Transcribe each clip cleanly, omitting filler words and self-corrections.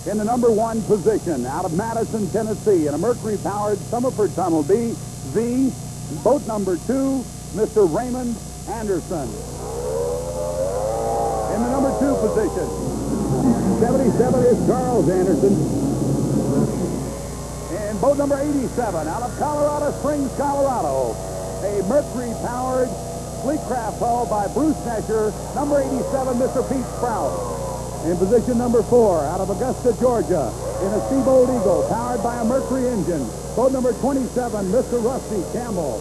in the number 1 position out of Madison, Tennessee, in a Mercury-powered Summerford Tunnel V, boat number 2, Mr. Raymond Anderson. In the number 2 position, 77 is Charles Anderson. And boat number 87 out of Colorado Springs, Colorado, a Mercury-powered fleet craft hauled by Bruce Nesher, number 87, Mr. Pete Sprout. In position number 4, out of Augusta, Georgia, in a Seabold Eagle, powered by a Mercury engine, boat number 27, Mr. Rusty Campbell.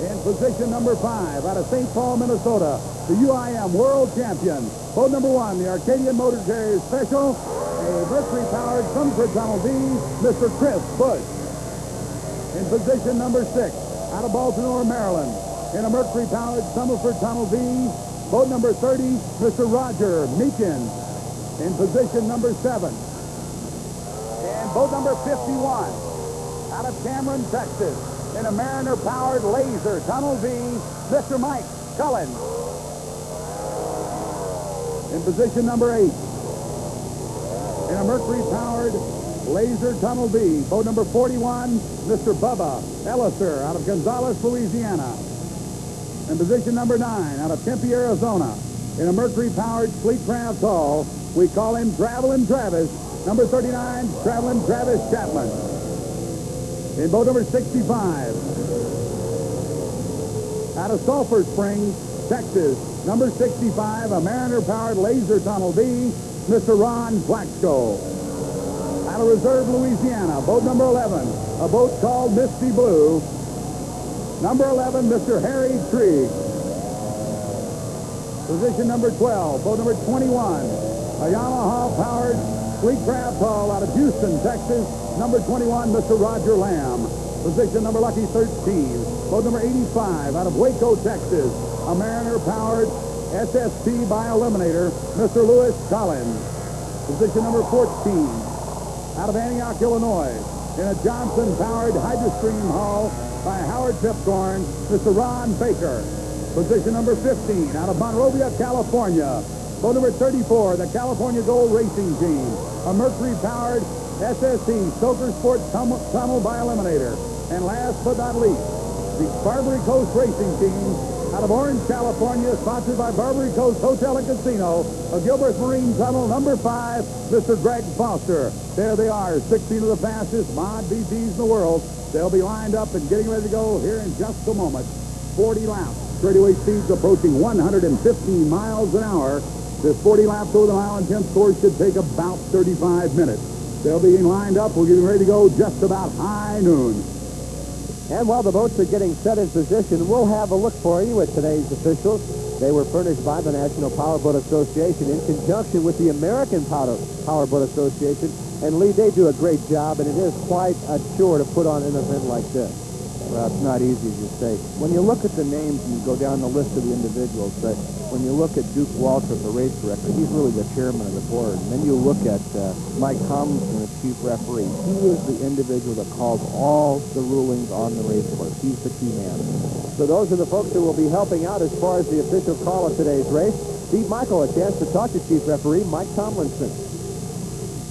In position number 5, out of St. Paul, Minnesota, the UIM World Champion, boat number 1, the Arcadian Motor Carrier Special, a Mercury-powered Summerford Tunnel V, Mr. Chris Bush. In position number 6, out of Baltimore, Maryland, in a Mercury-powered Summerford Tunnel V, boat number 30, Mr. Roger Meekins. In position number 7, and boat number 51, out of Cameron, Texas, in a Mariner-powered Laser Tunnel V, Mr. Mike Cullen. In position number 8, in a Mercury-powered Laser Tunnel V, boat number 41, Mr. Bubba Elliser, out of Gonzales, Louisiana. In position number 9, out of Tempe, Arizona, in a Mercury-powered Fleet Craft Hall, we call him Travelin' Travis, number 39, Travelin' Travis Chapman. In boat number 65, out of Sulphur Springs, Texas, number 65, a Mariner-powered Laser Tunnel V, Mr. Ron Blackskull. Out of Reserve, Louisiana, boat number 11, a boat called Misty Blue, number 11, Mr. Harry Trigg. Position number 12, boat number 21, a Yamaha-powered Fleet Craft Hall out of Houston, Texas, number 21, Mr. Roger Lamb. Position number lucky 13, boat number 85 out of Waco, Texas, a Mariner-powered SST by Eliminator, Mr. Lewis Collins. Position number 14, out of Antioch, Illinois, in a Johnson-powered Hydrostream Hall by Howard Pipcorn, Mr. Ron Baker. Position number 15, out of Monrovia, California, boat number 34, the California Gold Racing Team, a Mercury-powered SST Stoker Sports Tunnel by Eliminator. And last but not least, the Barbary Coast Racing Team out of Orange, California, sponsored by Barbary Coast Hotel and Casino, a Gilbert Marine Tunnel, number 5, Mr. Greg Foster. There they are, 16 of the fastest mod BTs in the world. They'll be lined up and getting ready to go here in just a moment. 40 laps. Straightaway speeds approaching 115 miles an hour. This 40 laps over the mile and 10th course should take about 35 minutes. They'll be lined up. We're getting ready to go just about high noon. And while the boats are getting set in position, we'll have a look for you at today's officials. They were furnished by the National Powerboat Association in conjunction with the American Powerboat Association. And, Lee, they do a great job, and it is quite a chore to put on an event like this. Well, it's not easy, as you say. When you look at the names and you go down the list of the individuals, when you look at Duke Waltrip, the race director, he's really the chairman of the board. And then you look at Mike Tomlinson, the chief referee. He is the individual that calls all the rulings on the race course. He's the key man. So those are the folks who will be helping out as far as the official call of today's race. Steve Michael, a chance to talk to chief referee Mike Tomlinson.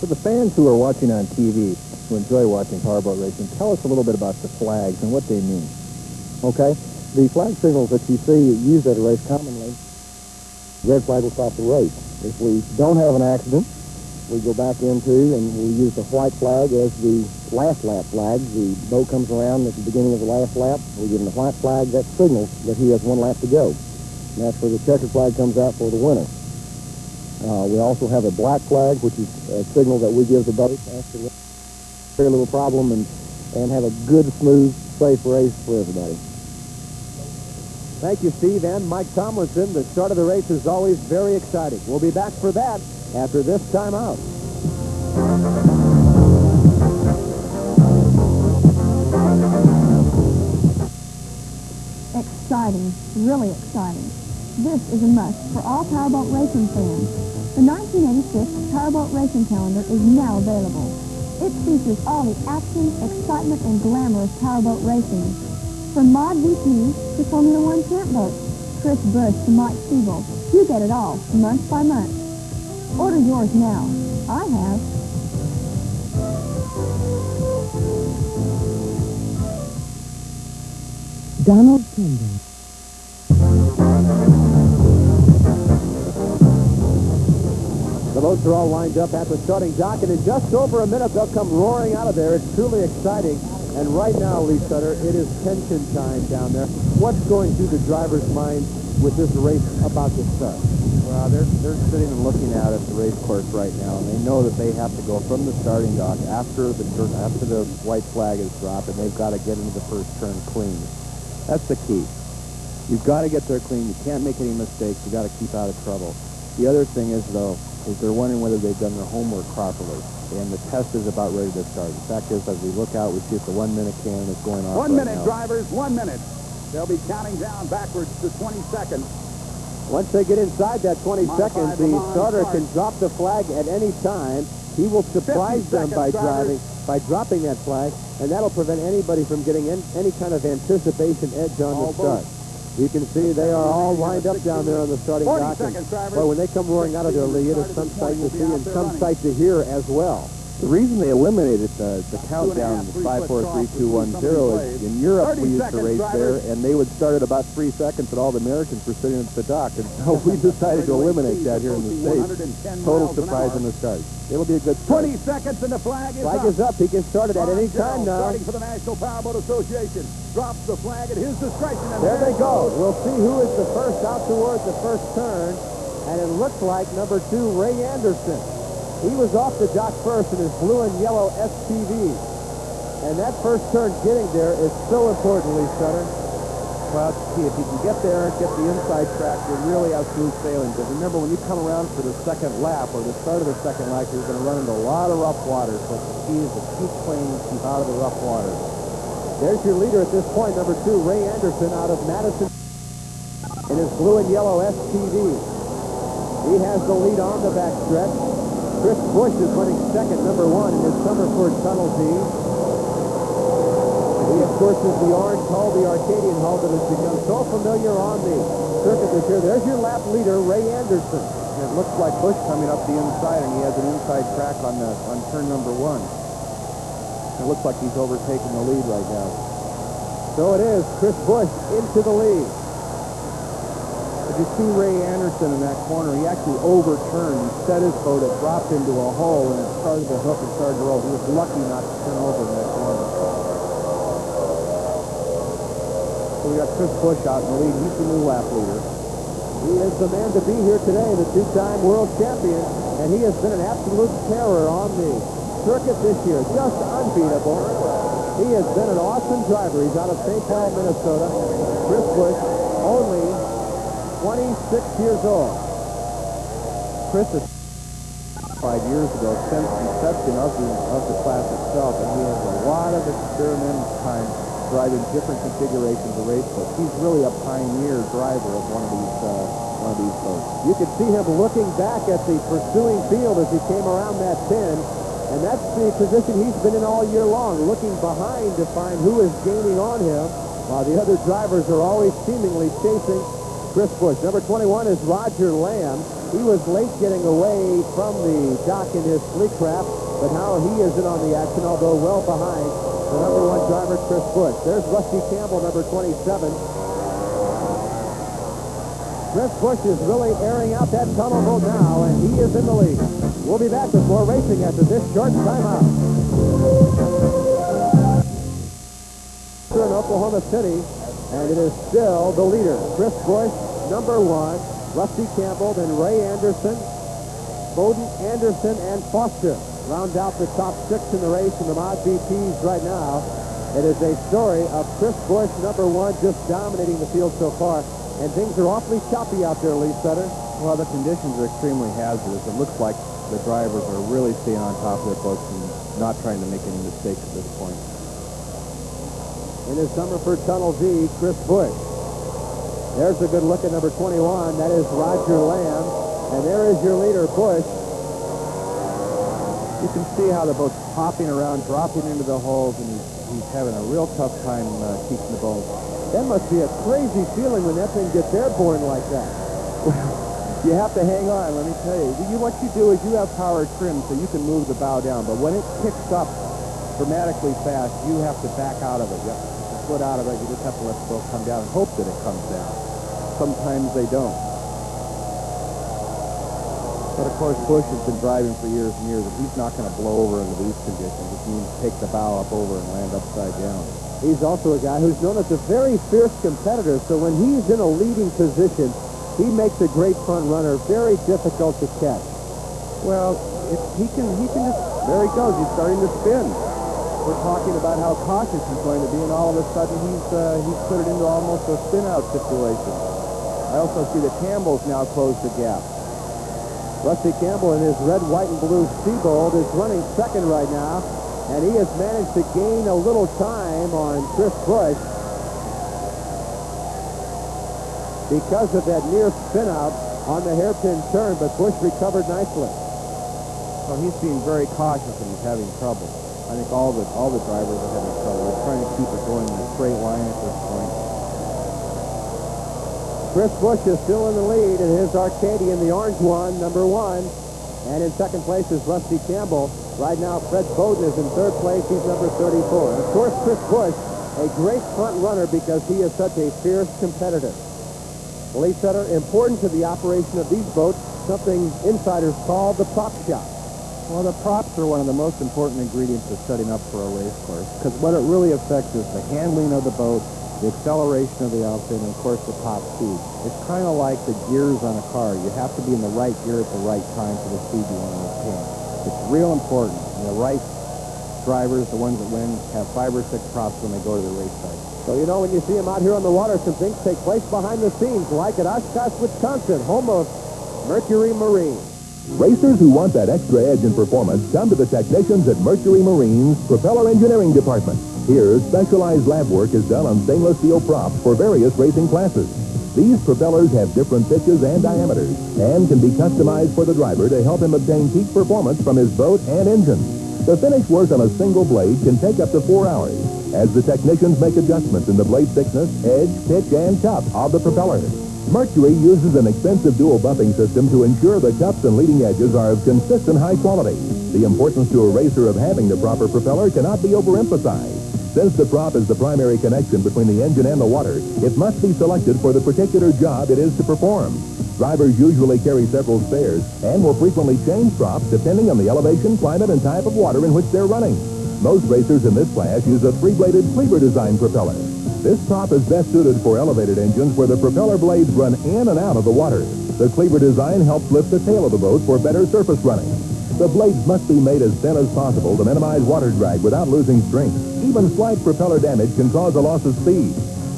For the fans who are watching on TV, who enjoy watching powerboat racing, tell us a little bit about the flags and what they mean. Okay? The flag signals that you see used at a race commonly, red flag will stop the race. If we don't have an accident, we go back into and we use the white flag as the last lap flag. The boat comes around at the beginning of the last lap. We give him the white flag. That signals that he has one lap to go. And that's where the checkered flag comes out for the winner. We also have a black flag, which is a signal that we give the boat after very little problem and have a good, smooth, safe race for everybody. Thank you, Steve and Mike Tomlinson. The start of the race is always very exciting. We'll be back for that after this timeout. Exciting, really exciting. This is a must for all powerboat racing fans. The 1986 Powerboat Racing Calendar is now available. It features all the action, excitement, and glamour of powerboat racing. From Mod VT to Formula One champ boats, Chris Bush to Mike Siebel, you get it all, month by month. Order yours now. I have. Donald Kendall. The boats are all lined up at the starting dock, and in just over a minute, they'll come roaring out of there. It's truly exciting. And right now, Lee Sutter, it is tension time down there. What's going through the driver's mind with this race about to start? Well, they're sitting and looking out at the race course right now, and they know that they have to go from the starting dock after the white flag is dropped, and they've got to get into the first turn clean. That's the key. You've got to get there clean. You can't make any mistakes. You've got to keep out of trouble. The other thing is, though, is they're wondering whether they've done their homework properly. And the test is about ready to start. The fact is, as we look out, we see that the 1 minute cannon is going off 1 right minute, now. drivers, 1 minute. They'll be counting down backwards to 20 seconds. Once they get inside that 20 Modify seconds, the the line starter start. can drop the flag at any time. He will surprise 50 them by seconds, dropping that flag, and that'll prevent anybody from getting any kind of anticipation edge on All the start. You can see they are all lined up down there on the starting 40 dock. seconds, drivers. Well, when they come roaring out of there, Lee, it is some sight to see and some sight to hear as well. The reason they eliminated the countdown, the 5, 4, 3, 2, 1, 0, is in Europe we used to race there, and they would start at about 3 seconds, and all the Americans were sitting at the dock. And so we decided to eliminate that here in the States. Total surprise in the start. It'll be a good start. 20 seconds and the flag is Flag up. is up. He can start it at any time now. Starting for the National Powerboat Association. Drops the flag at his discretion. And There they go. We'll see who is the first out towards the first turn. And it looks like number 2, Ray Anderson. He was off the dock first in his blue and yellow SPV. And that first turn getting there is so important, Lee Sutter. Well, see, if you can get there and get the inside track, you're really out smooth sailing. But remember, when you come around for the second lap or the start of the second lap, you're going to run into a lot of rough water. So the key is to keep clean, keep out of the rough water. There's your leader at this point, number 2, Ray Anderson out of Madison in his blue and yellow SPV. He has the lead on the backstretch. Chris Bush is running second, number 1, in his Summerford Tunnel Z. He, of course, is the orange hull, the Arcadian hull that has become so familiar on the circuit this year. There's your lap leader, Ray Anderson. And it looks like Bush coming up the inside, and he has an inside track on turn number 1. It looks like he's overtaking the lead right now. So it is, Chris Bush into the lead. If you see Ray Anderson in that corner, he actually overturned. He set his boat, it dropped into a hole, and it started to hook and started to roll. He was lucky not to turn over in that corner. So we got Chris Bush out in the lead. He's the new lap leader. He is the man to be here today, the 2-time world champion, and he has been an absolute terror on the circuit this year, just unbeatable. He has been an awesome driver. He's out of St. Paul, Minnesota. Chris Bush, only 26 years old. Chris is 5 years ago since inception of the class itself, and he has a lot of experimental time driving different configurations of race boats. He's really a pioneer driver of one of these boats. You can see him looking back at the pursuing field as he came around that pin, and that's the position he's been in all year long, looking behind to find who is gaining on him, while the other drivers are always seemingly chasing Chris Bush. Number 21 is Roger Lamb. He was late getting away from the dock in his fleet craft, but now he is in on the action, although well behind the number 1 driver, Chris Bush. There's Rusty Campbell, number 27. Chris Bush is really airing out that tunnel boat now, and he is in the lead. We'll be back with more racing after this short timeout. In Oklahoma City, and it is still the leader, Chris Bush, number 1, Rusty Campbell, then Ray Anderson, Bowden, Anderson, and Foster round out the top 6 in the race in the Mod VPs right now. It is a story of Chris Bush, number 1, just dominating the field so far, and things are awfully choppy out there, Lee Sutter. Well, the conditions are extremely hazardous. It looks like the drivers are really staying on top of their boats and not trying to make any mistakes at this point. In his Summerford Tunnel Z, Chris Bush. There's a good look at number 21. That is Roger Lamb. And there is your leader, Bush. You can see how the boat's popping around, dropping into the holes, and he's having a real tough time keeping the boat. That must be a crazy feeling when that thing gets airborne like that. You have to hang on, let me tell you. What you do is you have power trim so you can move the bow down, but when it kicks up dramatically fast, you have to back out of it. You have to foot out of it. You just have to let the boat come down and hope that it comes down. Sometimes they don't. But of course, Bush has been driving for years and years, and he's not going to blow over under these conditions. It means take the bow up over and land upside down. He's also a guy who's known as a very fierce competitor, so when he's in a leading position, he makes a great front runner, very difficult to catch. Well, if he can just, there he goes, he's starting to spin. We're talking about how cautious he's going to be, and all of a sudden he's put it into almost a spin-out situation. I also see that Campbell's now closed the gap. Rusty Campbell in his red, white, and blue Seabold is running second right now, and he has managed to gain a little time on Chris Bush because of that near spin-out on the hairpin turn, but Bush recovered nicely. So he's being very cautious and he's having trouble. I think all the drivers are having trouble. They're trying to keep it going in a straight line at this point. Chris Bush is still in the lead in his Arcadian, the orange one, number 1. And in second place is Rusty Campbell. Right now, Fred Bowden is in third place. He's number 34. And of course, Chris Bush, a great front runner because he is such a fierce competitor. Lee Sutter, important to the operation of these boats, something insiders call the prop shop. Well, the props are one of the most important ingredients of setting up for a race course, because what it really affects is the handling of the boat, the acceleration of the outfit, and of course the top speed. It's kind of like the gears on a car. You have to be in the right gear at the right time for the speed you want to obtain. It's real important. And the right drivers, the ones that win, have 5 or 6 props when they go to the race site. So, you know, when you see him out here on the water, some things take place behind the scenes, like at Oshkosh, Wisconsin, home of Mercury Marine. Racers who want that extra edge in performance come to the technicians at Mercury Marine's Propeller Engineering Department. Here, specialized lab work is done on stainless steel props for various racing classes. These propellers have different pitches and diameters and can be customized for the driver to help him obtain peak performance from his boat and engine. The finished work on a single blade can take up to 4 hours as the technicians make adjustments in the blade thickness, edge, pitch, and cup of the propeller. Mercury uses an expensive dual bumping system to ensure the cups and leading edges are of consistent high quality. The importance to a racer of having the proper propeller cannot be overemphasized. Since the prop is the primary connection between the engine and the water, it must be selected for the particular job it is to perform. Drivers usually carry several spares and will frequently change props depending on the elevation, climate, and type of water in which they're running. Most racers in this class use a 3-bladed cleaver design propeller. This prop is best suited for elevated engines where the propeller blades run in and out of the water. The cleaver design helps lift the tail of the boat for better surface running. The blades must be made as thin as possible to minimize water drag without losing strength. Even slight propeller damage can cause a loss of speed.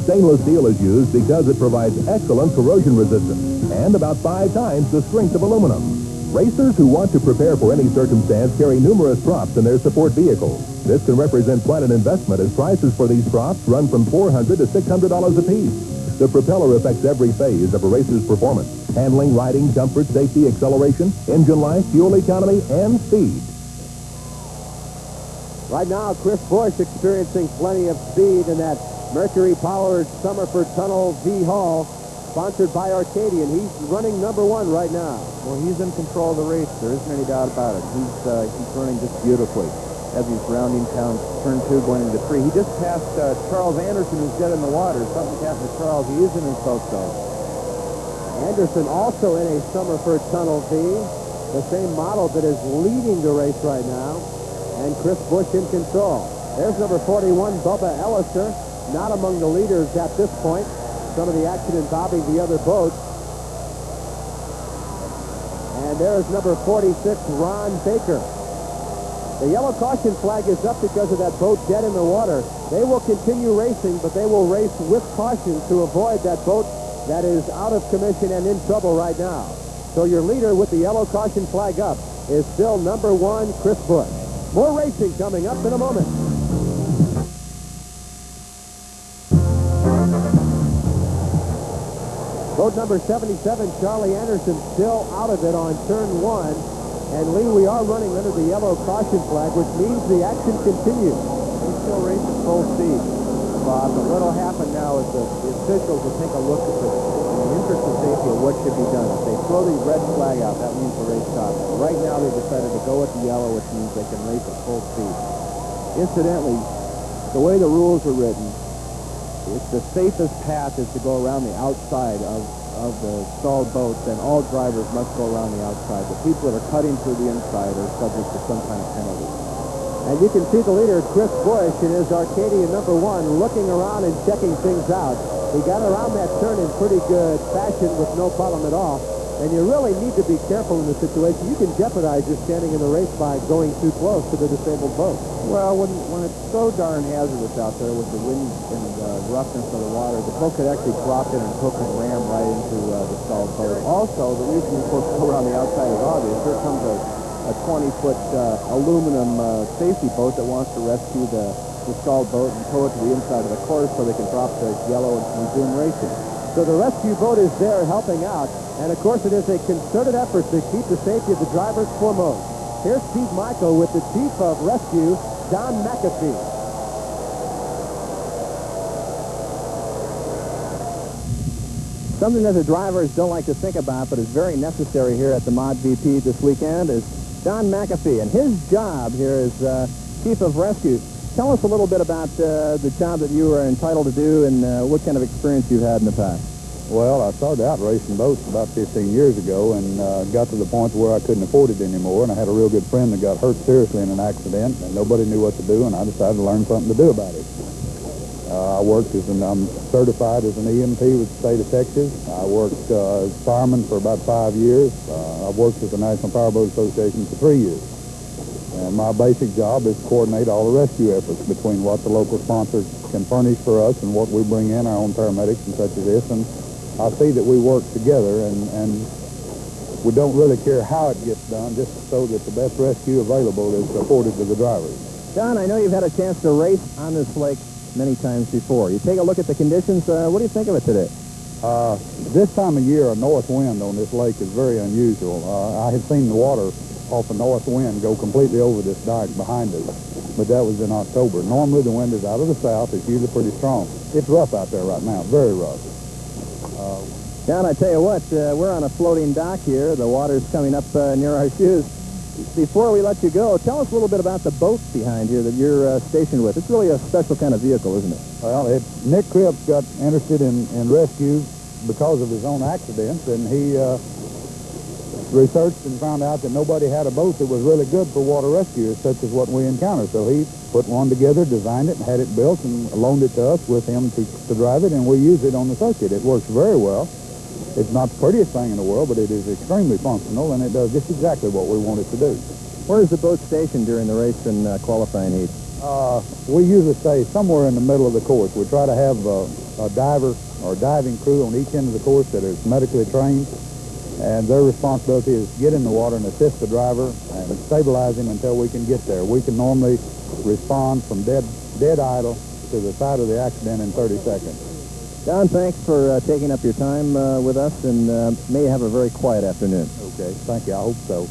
Stainless steel is used because it provides excellent corrosion resistance and about 5 times the strength of aluminum. Racers who want to prepare for any circumstance carry numerous props in their support vehicles. This can represent quite an investment as prices for these props run from $400 to $600 apiece. The propeller affects every phase of a racer's performance: handling, riding, comfort, safety, acceleration, engine life, fuel economy, and speed. Right now, Chris Bush experiencing plenty of speed in that Mercury-powered Summerford Tunnel V-Hull, sponsored by Arcadian. He's running number 1 right now. Well, he's in control of the race. There isn't any doubt about it. He's running just beautifully as he's rounding down turn 2 going into 3. He just passed Charles Anderson, who's dead in the water. Something's happened to Charles. He is in his so-so. Anderson also in a Summerford Tunnel V, the same model that is leading the race right now, and Chris Bush in control. There's number 41, Bubba Ellister, not among the leaders at this point. Some of the action involving the other boats. And there's number 46, Ron Baker. The yellow caution flag is up because of that boat dead in the water. They will continue racing, but they will race with caution to avoid that boat that is out of commission and in trouble right now. So your leader with the yellow caution flag up is still number 1, Chris Bush. More racing coming up in a moment. Boat number 77, Charlie Anderson, still out of it on turn 1. And Lee, we are running under the yellow caution flag, which means the action continues. He still races full speed, Bob. But what will happen now is the officials will take a look at this in the interest of safety of what should be done. If they throw the red flag out, that means the race stops. Right now they decided to go with the yellow, which means they can race at full speed. Incidentally, the way the rules are written, It's the safest path is to go around the outside of the stalled boats, and all drivers must go around the outside. The people that are cutting through the inside are subject to some kind of penalty. And you can see the leader, Chris Bush, in his Arcadia number 1, looking around and checking things out. He got around that turn in pretty good fashion with no problem at all. And you really need to be careful in this situation. You can jeopardize your standing in the race by going too close to the disabled boat. Well, when it's so darn hazardous out there with the wind and the roughness of the water, the boat could actually drop in and hook and ram right into the stalled boat. Also, the reason you're supposed to go around the outside is obvious. Here comes a 20-foot aluminum safety boat that wants to rescue the stalled boat and tow it to the inside of the course so they can drop the yellow and resume racing. So the rescue boat is there helping out, and of course it is a concerted effort to keep the safety of the drivers foremost. Here's Steve Michael with the Chief of Rescue, Don McAfee. Something that the drivers don't like to think about, but is very necessary here at the Mod VP this weekend, is Don McAfee, and his job here is Chief of Rescue. Tell us a little bit about the job that you are entitled to do and what kind of experience you've had in the past. Well, I started out racing boats about 15 years ago and got to the point where I couldn't afford it anymore, and I had a real good friend that got hurt seriously in an accident, and nobody knew what to do, and I decided to learn something to do about it. I'm certified as an EMT with the state of Texas. I worked as fireman for about 5 years. I've worked with the National Powerboat Association for 3 years. And my basic job is to coordinate all the rescue efforts between what the local sponsors can furnish for us and what we bring in, our own paramedics and such as this. And I see that we work together, and we don't really care how it gets done, just so that the best rescue available is afforded to the drivers. Don, I know you've had a chance to race on this lake many times before. You take a look at the conditions. What do you think of it today? This time of year, a north wind on this lake is very unusual. I had seen the water off a north wind go completely over this dike behind us, but that was in October. Normally the wind is out of the south. It's usually pretty strong. It's rough out there right now, very rough. Don, I tell you what, we're on a floating dock here. The water's coming up near our shoes. Before we let you go, tell us a little bit about the boat behind here that you're stationed with. It's really a special kind of vehicle, isn't it? Well, Nick Cripps got interested in rescue because of his own accidents, and he researched and found out that nobody had a boat that was really good for water rescue, such as what we encountered. So he put one together, designed it, and had it built, and loaned it to us with him to drive it, and we use it on the circuit. It works very well. It's not the prettiest thing in the world, but it is extremely functional, and it does just exactly what we want it to do. Where is the boat stationed during the race and qualifying heat? We usually stay somewhere in the middle of the course. We try to have a diver or diving crew on each end of the course that is medically trained, and their responsibility is to get in the water and assist the driver and stabilize him until we can get there. We can normally respond from dead idle to the site of the accident in 30 seconds. Don, thanks for taking up your time with us, and may you have a very quiet afternoon. Okay, thank you. I hope so.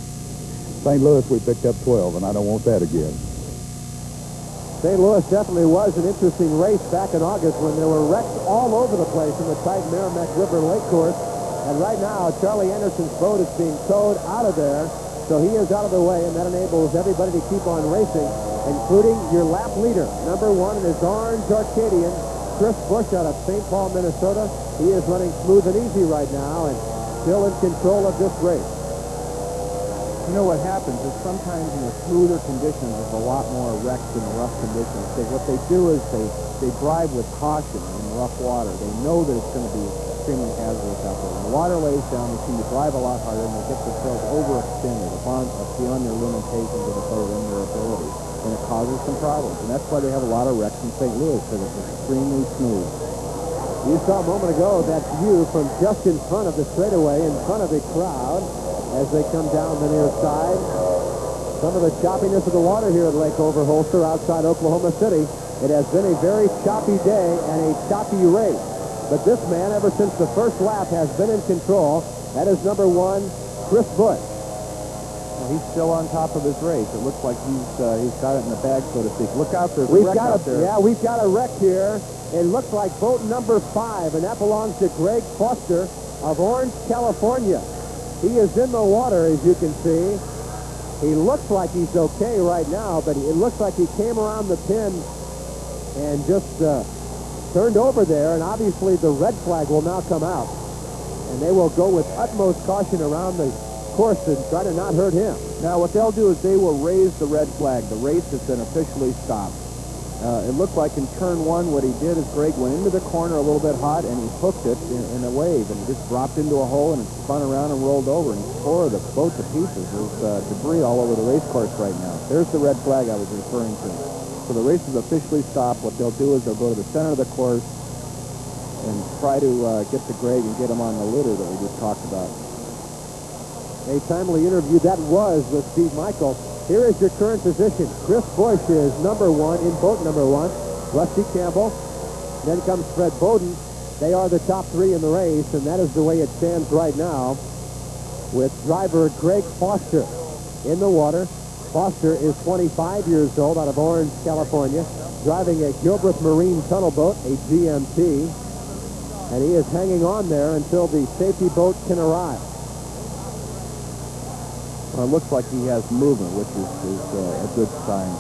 St. Louis, we picked up 12, and I don't want that again. St. Louis definitely was an interesting race back in August when there were wrecks all over the place in the tight Merrimack River Lake course. And right now, Charlie Anderson's boat is being towed out of there, so he is out of the way, and that enables everybody to keep on racing, including your lap leader, number 1 in his orange Arcadian, Chris Bush out of St. Paul, Minnesota. He is running smooth and easy right now and still in control of this race. You know what happens is sometimes in the smoother conditions there's a lot more wrecks in the rough conditions. What they do is they drive with caution in rough water. They know that it's going to be extremely hazardous out there. When the water lays down, they seem to drive a lot harder and they get themselves overextended beyond their limitations of their ability. And it causes some problems. And that's why they have a lot of wrecks in St. Louis, because it's extremely smooth. You saw a moment ago that view from just in front of the straightaway, in front of the crowd, as they come down the near side. Some of the choppiness of the water here at Lake Overholser outside Oklahoma City. It has been a very choppy day and a choppy race. But this man, ever since the first lap, has been in control. That is number 1, Chris Bush. Well, he's still on top of his race. It looks like he's got it in the bag, so to speak. Look out, there's a wreck out there. Yeah, we've got a wreck here. It looks like boat number 5, and that belongs to Greg Foster of Orange, California. He is in the water, as you can see. He looks like he's okay right now, but it looks like he came around the pin and just turned over there, and obviously the red flag will now come out. And they will go with utmost caution around the course and try to not hurt him. Now, what they'll do is they will raise the red flag. The race has been officially stopped. It looked like in turn one, what he did is Greg went into the corner a little bit hot, and he hooked it in a wave, and it just dropped into a hole, and it spun around and rolled over, and tore the boat to pieces. There's debris all over the race course right now. There's the red flag I was referring to. So the race is officially stopped. What they'll do is they'll go to the center of the course and try to get to Greg and get him on the litter that we just talked about. A timely interview that was with Steve Michael. Here is your current position. Chris Bush is number one in boat number one. Rusty Campbell. Then comes Fred Bowden. They are the top three in the race, and that is the way it stands right now with driver Greg Foster in the water. Foster is 25 years old out of Orange, California, driving a Gilbreth Marine tunnel boat, a GMT, and he is hanging on there until the safety boat can arrive. Well, it looks like he has movement, which is a good sign.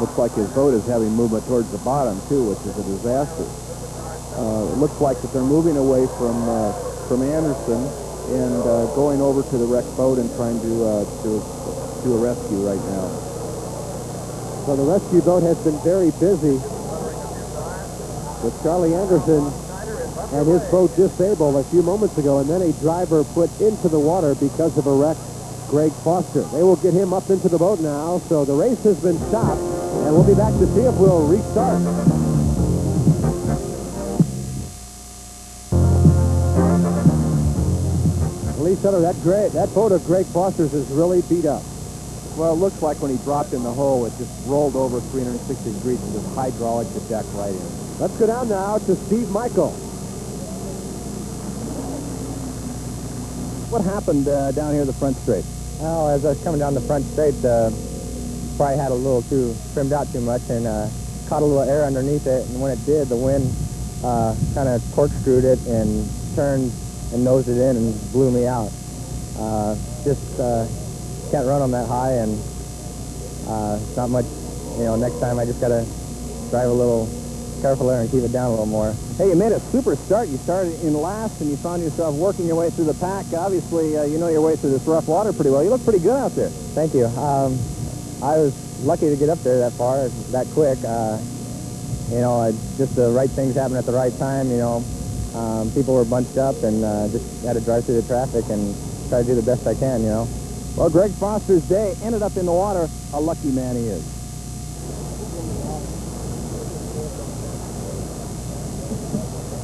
Looks like his boat is having movement towards the bottom, too, which is a disaster. It looks like that they're moving away from Anderson and going over to the wrecked boat and trying to do a rescue right now. So the rescue boat has been very busy with Charlie Anderson and his boat disabled a few moments ago, and then a driver put into the water because of a wreck, Greg Foster. They will get him up into the boat now, so the race has been stopped, and we'll be back to see if we'll restart. Lee Sutter, that boat of Greg Foster's is really beat up. Well, it looks like when he dropped in the hole, it just rolled over 360 degrees and just hydraulic the deck right in. Let's go down now to Steve Michael. What happened down here the front straight? Well, as I was coming down the front straight, probably had a little trimmed out too much and caught a little air underneath it. And when it did, the wind kind of corkscrewed it and turned and nosed it in and blew me out. Can't run them that high, and it's not much, next time I just got to drive a little careful there and keep it down a little more. Hey, you made a super start. You started in last, and you found yourself working your way through the pack. Obviously, you know your way through this rough water pretty well. You look pretty good out there. Thank you. I was lucky to get up there that far, that quick. Just the right things happened at the right time, people were bunched up, and just had to drive through the traffic and try to do the best I can, Well, Greg Foster's day ended up in the water. A lucky man he is.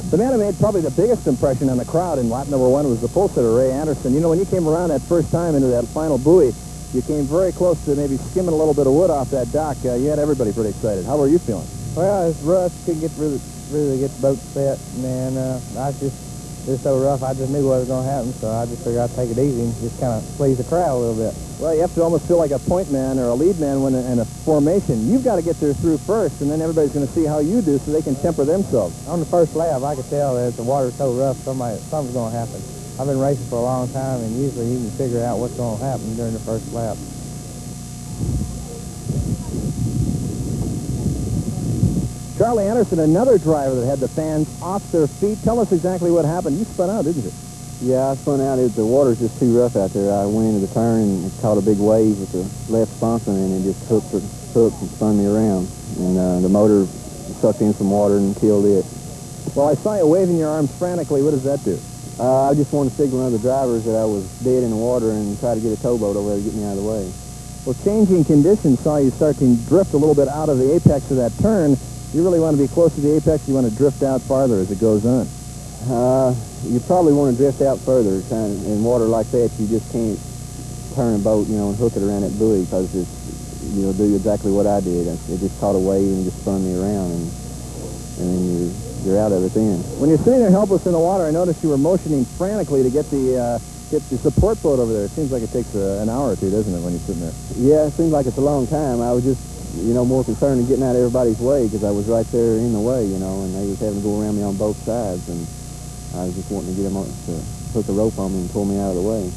The man who made probably the biggest impression on the crowd in lap number one was the pole sitter, Ray Anderson. When you came around that first time into that final buoy, you came very close to maybe skimming a little bit of wood off that dock. You had everybody pretty excited. How were you feeling? Well, it's rough. Couldn't really get the boat set, and I was just so rough. I just knew what was going to happen, so I just figured I'd take it easy and just kind of please the crowd a little bit. Well, you have to almost feel like a point man or a lead man when in a formation. You've got to get there through first, and then everybody's going to see how you do so they can temper themselves. On the first lap, I could tell that the water's so rough, something's going to happen. I've been racing for a long time, and usually you can figure out what's going to happen during the first lap. Charlie Anderson, another driver that had the fans off their feet. Tell us exactly what happened. You spun out, didn't you? Yeah, I spun out. The water's just too rough out there. I went into the turn and caught a big wave with the left sponsor, and it just hooked and spun me around. And the motor sucked in some water and killed it. Well, I saw you waving your arms frantically. What does that do? I just wanted to signal other drivers that I was dead in the water and try to get a towboat over there to get me out of the way. Well, changing conditions saw you start to drift a little bit out of the apex of that turn. You really want to be close to the apex. You want to drift out farther as it goes on. You probably want to drift out further. In water like that, you just can't turn a boat, and hook it around that buoy because it's, do exactly what I did. It just caught a wave and just spun me around, and then you're out of it then. When you're sitting there helpless in the water, I noticed you were motioning frantically to get the support boat over there. It seems like it takes an hour or two, doesn't it, when you're sitting there? Yeah, it seems like it's a long time. I was just, more concerned in getting out of everybody's way because I was right there in the way, and they was having to go around me on both sides, and I was just wanting to get them to hook a rope on me and pull me out of the way.